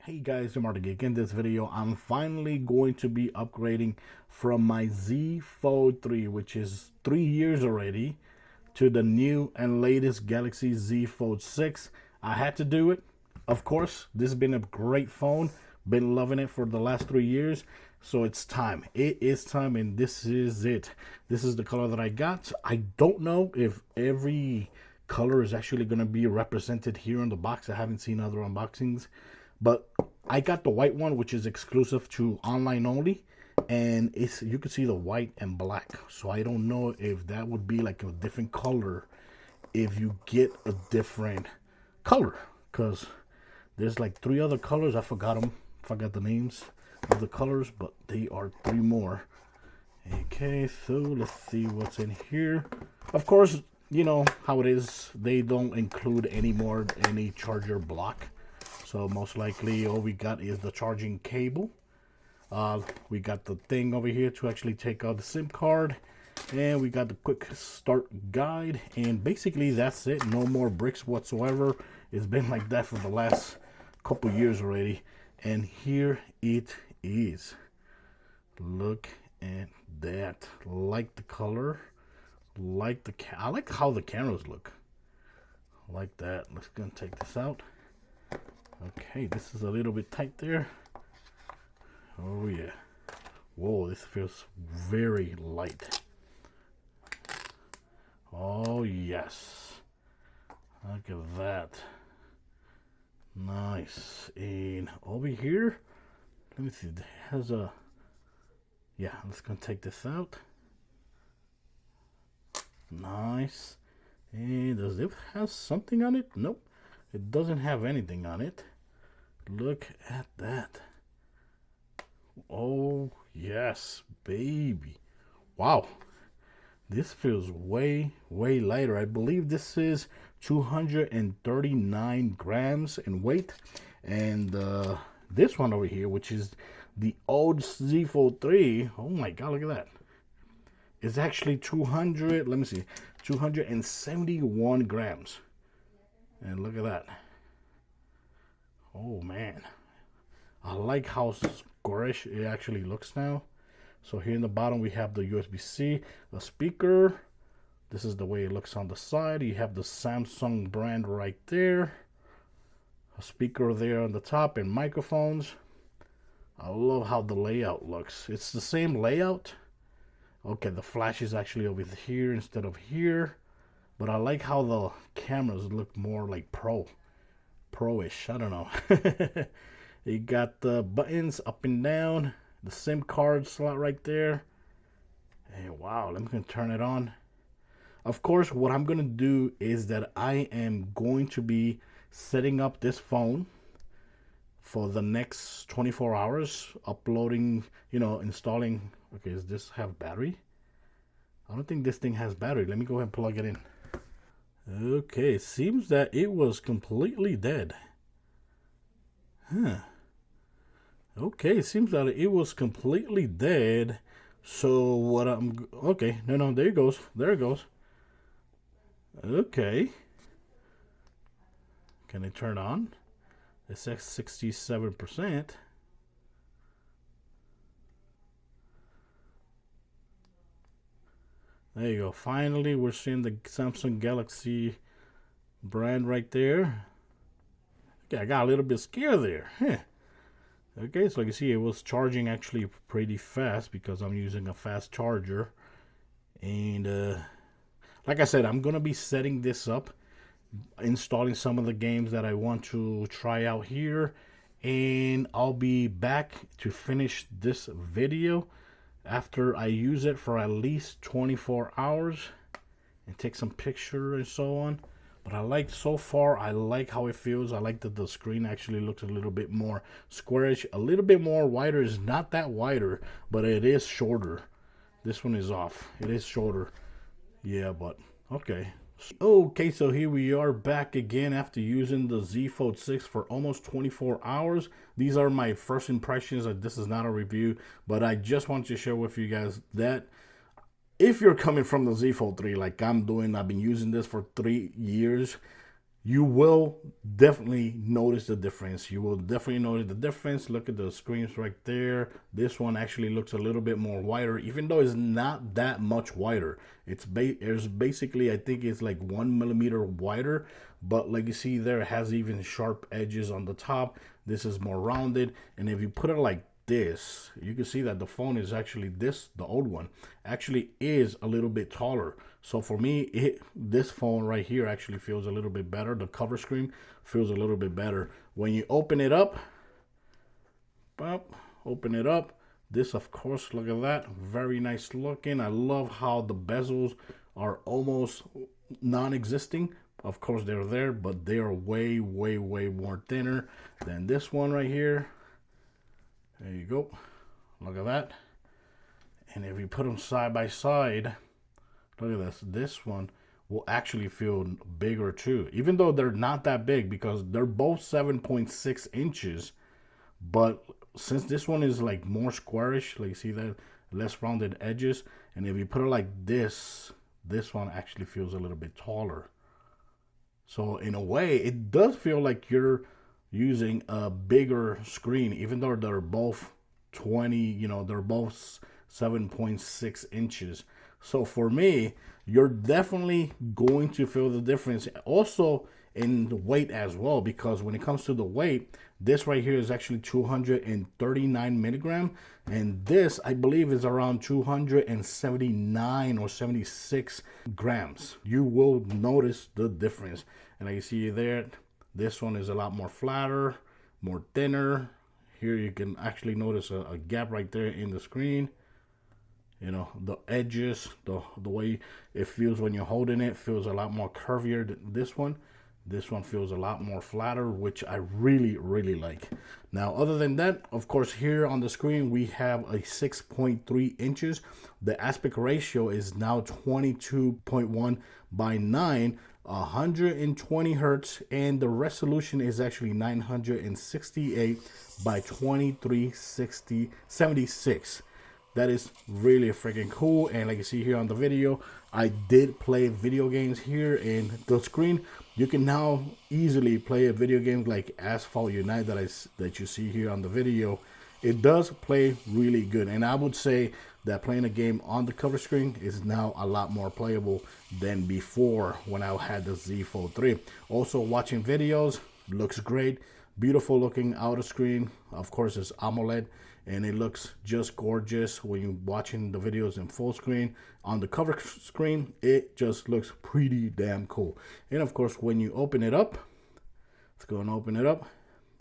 Hey guys, I'm MARCTHEGEEK. In this video, I'm finally going to be upgrading from my Z Fold 3, which is 3 years already, to the new and latest Galaxy Z Fold 6. I had to do it. Of course, this has been a great phone. Been loving it for the last 3 years. So it's time. It is time, and this is it. This is the color that I got. I don't know if every color is actually going to be represented here in the box. I haven't seen other unboxings. But I got the white one, which is exclusive to online only, and it's, you can see the white and black. So I don't know if that would be like a different color if you get a different color, because there's like 3 other colors. I forgot the names of the colors, but they are 3 more. Okay, so let's see what's in here. Of course, you know how it is, they don't include any charger block. So most likely all we got is the charging cable. We got the thing over here to actually take out the SIM card. And we got the quick start guide. And basically that's it. No more bricks whatsoever. It's been like that for the last couple years already. And here it is. Look at that. Like the color. I like how the cameras look. Like that. Let's go and take this out. Okay, this is a little bit tight there. Oh yeah. Whoa, this feels very light. Oh yes. Look at that. Nice. And over here, let me see, it has a, yeah, let's go take this out. Nice. And does it have something on it? Nope. It doesn't have anything on it. Look at that. Oh, yes, baby. Wow. This feels way, way lighter. I believe this is 239 grams in weight. And this one over here, which is the old Z Fold 3. Oh my God, look at that. It's actually 271 grams. And look at that. Oh man, I like how squarish it actually looks now. So here in the bottom we have the USB-C, a speaker. This is the way it looks on the side. You have the Samsung brand right there, a speaker there on the top, and microphones. I love how the layout looks. It's the same layout. Okay, the flash is actually over here instead of here. But I like how the cameras look more like pro-ish. I don't know. You got the buttons up and down, the SIM card slot right there. And wow, let me turn it on. Of course, what I'm going to do is that I am going to be setting up this phone for the next 24 hours, uploading, installing. Okay, does this have battery? I don't think this thing has battery. Let me go ahead and plug it in. Okay, seems that it was completely dead. Huh. Okay, seems that it was completely dead. So what okay, no, there it goes. There it goes. Okay. Can it turn on? It's at 67%. There you go. Finally, we're seeing the Samsung Galaxy brand right there. Okay, I got a little bit scared there. Huh. Okay, so like you see, it was charging actually pretty fast because I'm using a fast charger. And like I said, I'm going to be setting this up, installing some of the games that I want to try out here. And I'll be back to finish this video after I use it for at least 24 hours and take some picture and so on. But I like, so far, I like how it feels. I like that the screen actually looks a little bit more squarish, a little bit more wider. It's not that wider, but it is shorter. This one is off. It is shorter. Yeah, but okay. Okay, so here we are back again after using the Z Fold 6 for almost 24 hours. These are my first impressions. This is not a review, but I just want to share with you guys that if you're coming from the Z Fold 3 like I'm doing, I've been using this for 3 years, you will definitely notice the difference. You will definitely notice the difference. Look at the screens right there. This one actually looks a little bit more wider, even though it's not that much wider. It's basically, I think it's like 1 millimeter wider, but like you see there, it has even sharp edges on the top. This is more rounded, and if you put it like this, you can see that the phone is actually the old one actually is a little bit taller. So for me, this phone right here actually feels a little bit better. The cover screen feels a little bit better. When you open it up, open it up, this, of course, look at that, very nice looking. I love how the bezels are almost non-existing. Of course they're there, but they are way more thinner than this one right here. There you go. Look at that. And if you put them side by side, look at this. This one will actually feel bigger too, even though they're not that big, because they're both 7.6 inches. But since this one is like more squarish, like you see that, less rounded edges, and if you put it like this, this one actually feels a little bit taller. So in a way, it does feel like you're using a bigger screen, even though they're both 20, they're both 7.6 inches. So for me, you're definitely going to feel the difference. Also in the weight as well, because when it comes to the weight, this right here is actually 239 milligram, and this, I believe, is around 279 or 76 grams. You will notice the difference. And like you see there, this one is a lot more flatter, more thinner. Here you can actually notice a gap right there in the screen. The edges, the way it feels when you're holding it feels a lot more curvier than this one. This one feels a lot more flatter, which I really like. Now, other than that, of course, here on the screen, we have a 6.3 inches. The aspect ratio is now 22.1 by 9, 120 hertz, and the resolution is actually 968 by 2376. That is really freaking cool. And like you see here on the video, I did play video games here in the screen. You can now easily play a video game like Asphalt Unite that you see here on the video. It does play really good, and I would say that playing a game on the cover screen is now a lot more playable than before when I had the Z Fold 3. Also, watching videos looks great. Beautiful looking outer screen. Of course, it's AMOLED, and it looks just gorgeous when you're watching the videos in full screen. On the cover screen, it just looks pretty damn cool. And of course, when you open it up, let's go and open it up.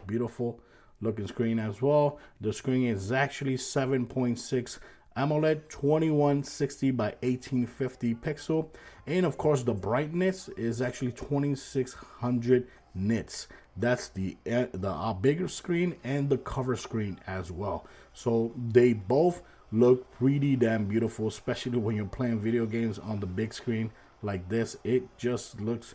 Beautiful looking screen as well. The screen is actually 7.6 AMOLED, 2160 by 1850 pixel, and of course the brightness is actually 2600 nits. That's the bigger screen and the cover screen as well. So they both look pretty damn beautiful, especially when you're playing video games on the big screen like this. It just looks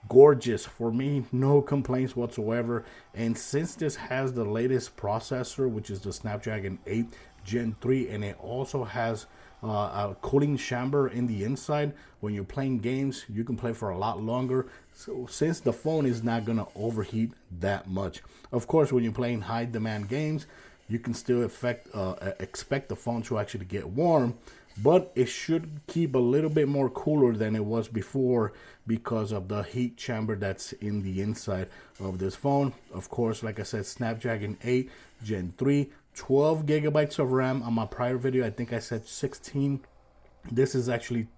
gorgeous. For me, no complaints whatsoever. And since this has the latest processor, which is the Snapdragon 8 Gen 3, and it also has a cooling chamber in the inside, when you're playing games, you can play for a lot longer. So since the phone is not gonna overheat that much. Of course, when you're playing high demand games, you can still expect the phone to actually get warm, but it should keep a little bit more cooler than it was before because of the heat chamber that's in the inside of this phone. Of course, like I said, Snapdragon 8 Gen 3, 12 gigabytes of RAM. On my prior video, I think I said 16. This is actually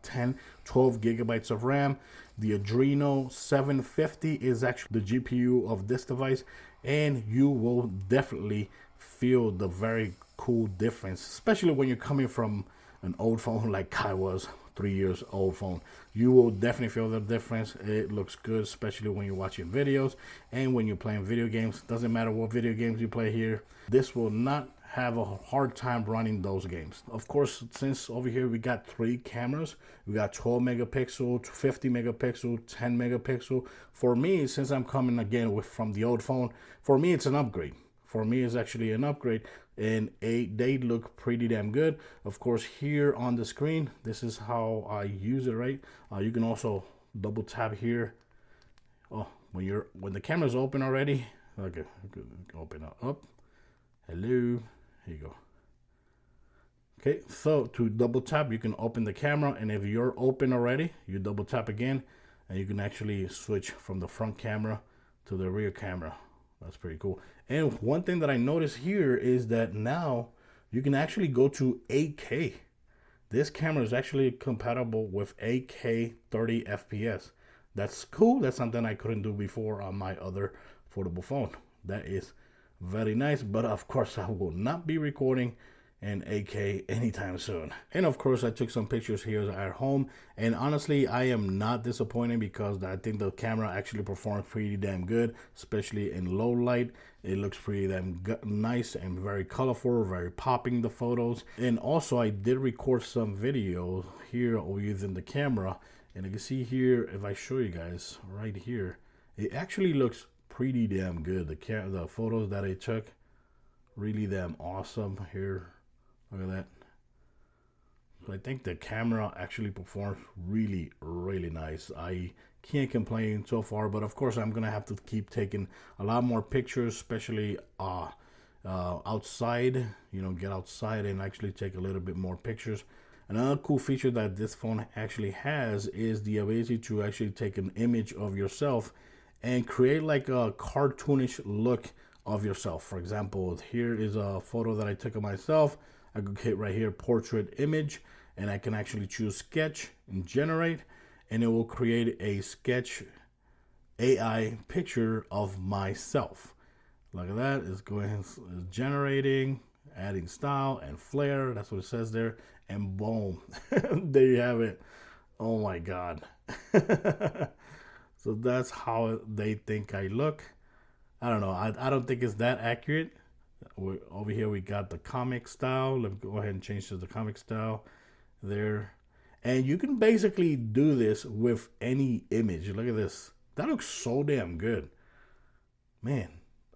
12 gigabytes of RAM. The Adreno 750 is actually the GPU of this device, and you will definitely feel the very cool difference, especially when you're coming from an old phone like I was, 3 years old phone. You will definitely feel the difference. It looks good, especially when you're watching videos and when you're playing video games. Doesn't matter what video games you play here, this will not have a hard time running those games. Of course, since over here we got 3 cameras, we got 12 megapixel, 50 megapixel, 10 megapixel. For me, since I'm coming again from the old phone, for me it's an upgrade. For me, it's actually an upgrade, and they look pretty damn good. Of course, here on the screen, this is how I use it, right? You can also double tap here. Oh, when the camera's open already. Okay, open up. Hello, here you go. Okay, so to double tap, you can open the camera, and if you're open already, you double tap again, and you can actually switch from the front camera to the rear camera. That's pretty cool. And one thing that I noticed here is that now you can actually go to 8K. This camera is actually compatible with 8K 30 FPS. That's cool. That's something I couldn't do before on my other foldable phone. That is very nice, but of course I will not be recording in 8K anytime soon. And of course I took some pictures here at home, and honestly I am not disappointed because I think the camera actually performs pretty damn good, especially in low light. It looks pretty damn nice and very colorful, very popping, the photos. And also I did record some video here using the camera, and you can see here, if I show you guys right here, it actually looks pretty damn good. The photos that I took, really damn awesome here. Look at that. So I think the camera actually performs really, really nice. I can't complain so far, but of course I'm gonna have to keep taking a lot more pictures, especially outside. You know, get outside and actually take a little bit more pictures. Another cool feature that this phone actually has is the ability to actually take an image of yourself and create like a cartoonish look of yourself. For example, here is a photo that I took of myself. I could hit right here, portrait image, and I can actually choose sketch and generate, and it will create a sketch AI picture of myself. Look at that. It's going, it's generating, adding style and flair. That's what it says there. And boom, there you have it. Oh my God. So that's how they think I look. I don't know. I don't think it's that accurate. Over here we got the comic style. Let me go ahead and change to the comic style there. And you can basically do this with any image. Look at this. That looks so damn good. Man,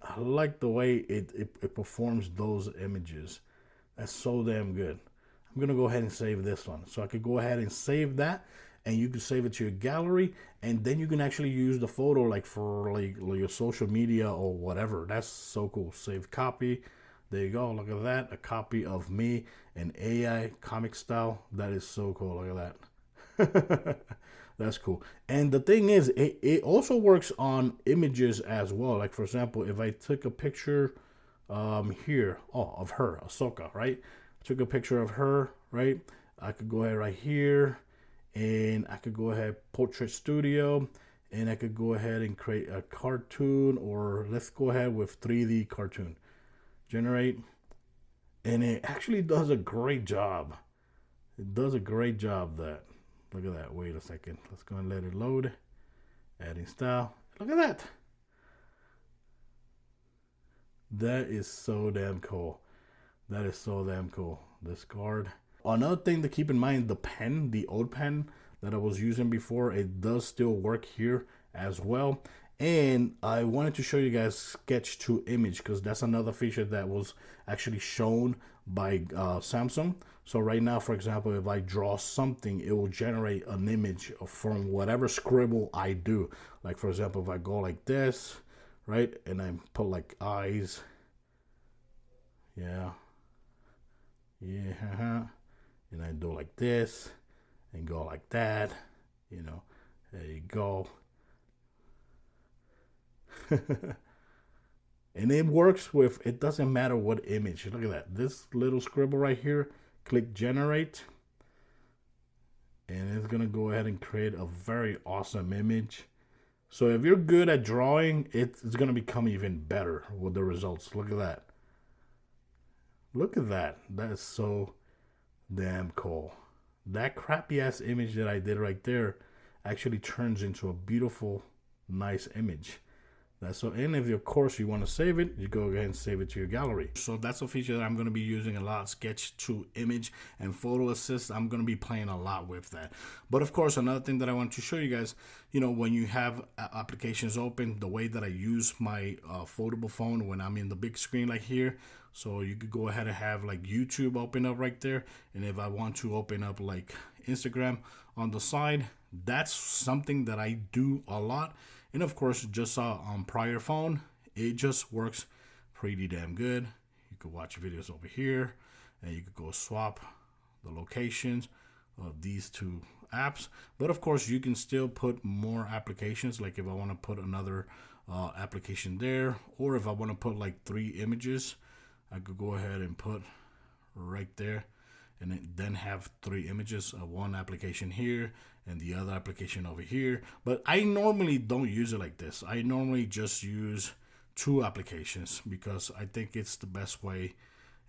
I like the way it performs those images. That's so damn good. I'm going to go ahead and save this one. So I could go ahead and save that, and you can save it to your gallery, and then you can actually use the photo like for like your social media or whatever. That's so cool. Save copy. There you go. Look at that. A copy of me in AI comic style. That is so cool. Look at that. That's cool. And the thing is, it also works on images as well. Like for example, if I took a picture here, of her, Ahsoka, right? Took a picture of her, right? I could go ahead right here, and I could go ahead portrait studio, and I could go ahead and create a cartoon, or let's go ahead with 3D cartoon. Generate, and it actually does a great job. It does a great job. That, look at that. Wait a second. Let's go and let it load. Adding style. Look at that. That is so damn cool. That is so damn cool. Discard. Another thing to keep in mind, the pen, the old pen that I was using before, it does still work here as well. And I wanted to show you guys sketch to image, because that's another feature that was actually shown by Samsung. So right now, for example, if I draw something, it will generate an image from whatever scribble I do. Like for example, if I go like this, right, and I put like eyes, yeah, and I do like this and go like that, you know, there you go. And it works with, it doesn't matter what image. Look at that, this little scribble right here, click generate, and it's gonna go ahead and create a very awesome image. So if you're good at drawing, it's gonna become even better with the results. Look at that. Look at that. That is so damn cool. That crappy ass image that I did right there actually turns into a beautiful, nice image. That's so. And if of course you want to save it, you go ahead and save it to your gallery. So that's a feature that I'm going to be using a lot. Sketch to image and photo assist. I'm going to be playing a lot with that. But of course, another thing that I want to show you guys, you know, when you have applications open, the way that I use my foldable phone when I'm in the big screen like here. So you could go ahead and have like YouTube open up right there. And if I want to open up like Instagram on the side, that's something that I do a lot. And of course, just on prior phone, it just works pretty damn good. You could watch videos over here, and you could go swap the locations of these two apps. But of course, you can still put more applications. Like if I want to put another application there, or if I want to put like 3 images, I could go ahead and put right there, and then have 3 images of one application here and the other application over here. But I normally don't use it like this. I normally just use 2 applications because I think it's the best way,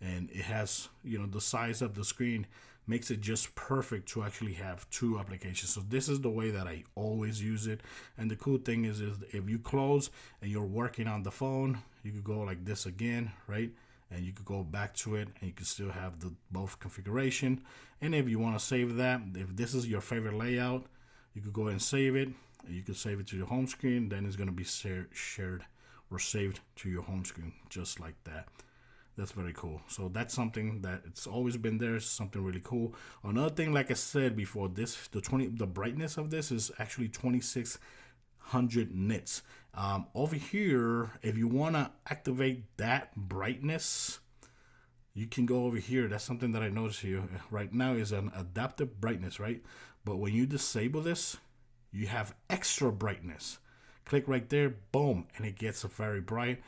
and it has, you know, the size of the screen makes it just perfect to actually have 2 applications. So this is the way that I always use it. And the cool thing is if you close and you're working on the phone, you could go like this again, right? And you could go back to it, and you can still have the both configuration. And if you want to save that, if this is your favorite layout, you could go ahead and save it, and you can save it to your home screen. Then it's going to be shared or saved to your home screen, just like that. That's very cool. So that's something that it's always been there. Something really cool. Another thing, like I said before, the brightness of this is actually 2600 nits. Over here, if you want to activate that brightness, you can go over here. That's something that I noticed here right now is an adaptive brightness, right? But when you disable this, you have extra brightness. Click right there, boom, and it gets very bright.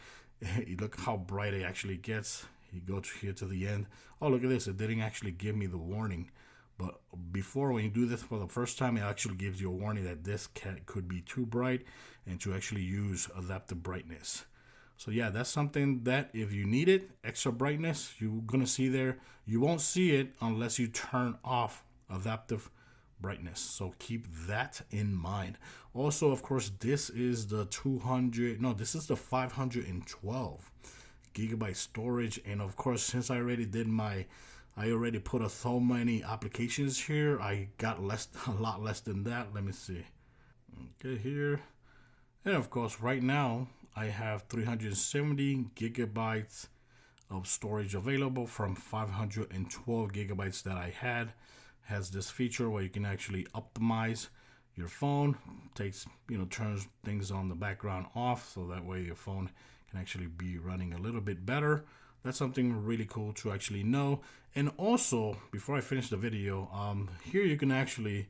Look how bright it actually gets. You go to here to the end. Oh, look at this. It didn't actually give me the warning. But before, when you do this for the first time, it actually gives you a warning that this could be too bright and to actually use adaptive brightness. So yeah, that's something that if you need it, extra brightness, you're going to see there. You won't see it unless you turn off adaptive brightness. So keep that in mind. Also, of course, this is the 512 gigabyte storage. And of course, since I already put so many applications here, I got a lot less than that. Let me see. Okay, here. And of course, right now I have 370 gigabytes of storage available from 512 gigabytes that I had. Has this feature where you can actually optimize your phone, turns things on the background off, so that way your phone can actually be running a little bit better. That's something really cool to actually know. And also, before I finish the video, here you can actually,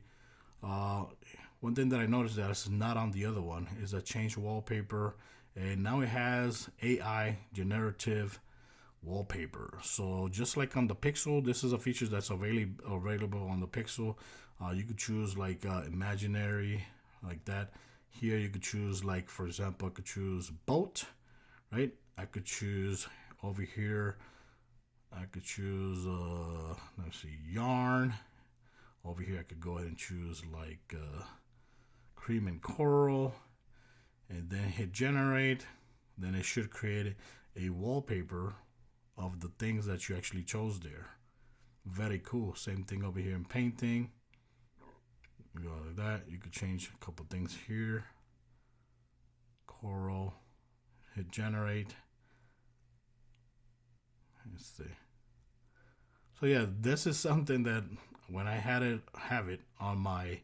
one thing that I noticed that is not on the other one is a change wallpaper, and now it has AI generative wallpaper. So just like on the Pixel, this is a feature that's available on the Pixel. You could choose like imaginary, like that. Here you could choose, like, for example, I could choose boat, right? I could choose over here, I could choose let's see, yarn. Over here I could go ahead and choose like cream and coral, and then hit generate. Then it should create a wallpaper of the things that you actually chose there. Very cool. Same thing over here in painting. You go like that. You could change a couple things here. Coral. Hit generate. Let's see. So yeah, this is something that when I have it on my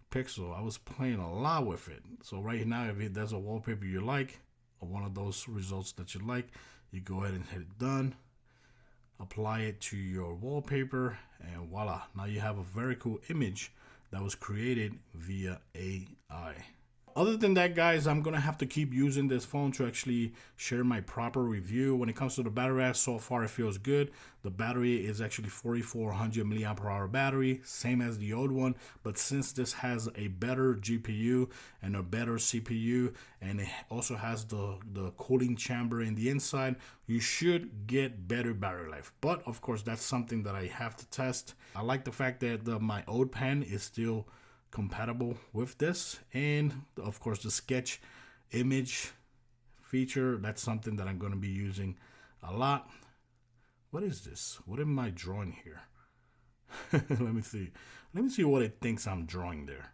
Pixel, I was playing a lot with it. So right now, if there's a wallpaper you like, or one of those results that you like, you go ahead and hit done, apply it to your wallpaper, and voila, now you have a very cool image that was created via AI. Other than that, guys, I'm gonna have to keep using this phone to actually share my proper review. When it comes to the battery, so far it feels good. The battery is actually 4400 milliamp hour battery, same as the old one, but since this has a better GPU and a better CPU, and it also has the cooling chamber in the inside, you should get better battery life. But of course, that's something that I have to test. I like the fact that my old pen is still compatible with this, and of course the sketch image feature, that's something that I'm going to be using a lot. What is this? What am I drawing here? Let me see what it thinks I'm drawing there.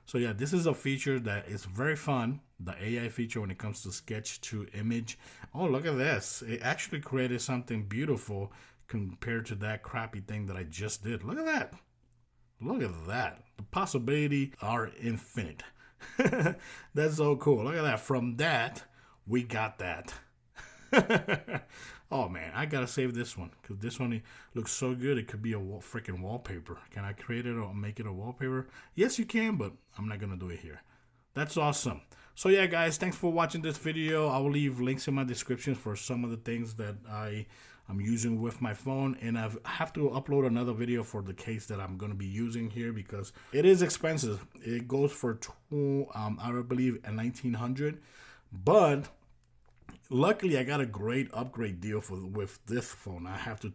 So yeah, this is a feature that is very fun, the AI feature when it comes to sketch to image. Oh, look at this. It actually created something beautiful compared to that crappy thing that I just did. Look at that. Look at that. The possibilities are infinite. That's so cool. Look at that. From that, we got that. Oh man, I gotta save this one because this one looks so good. It could be a freaking wallpaper. Can I create it or make it a wallpaper? Yes, you can, but I'm not gonna do it here. That's awesome. So yeah, guys, thanks for watching this video. I will leave links in my description for some of the things that I'm using with my phone, and I have to upload another video for the case that I'm going to be using here because it is expensive. It goes for I believe $1,900, but luckily I got a great upgrade deal with this phone. I have to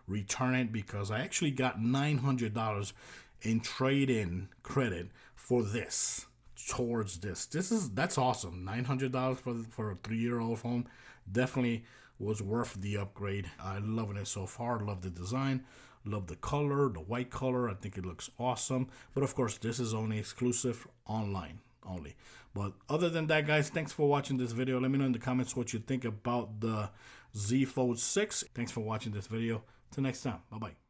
return it because I actually got $900 in trade-in credit for this. Towards that's awesome. $900 for a 3-year-old phone definitely was worth the upgrade. I'm loving it so far. Love the design, love the color, the white color. I think it looks awesome, but of course this is only exclusive online only. But other than that, guys, thanks for watching this video. Let me know in the comments what you think about the Z Fold 6. Thanks for watching this video. Till next time, bye bye.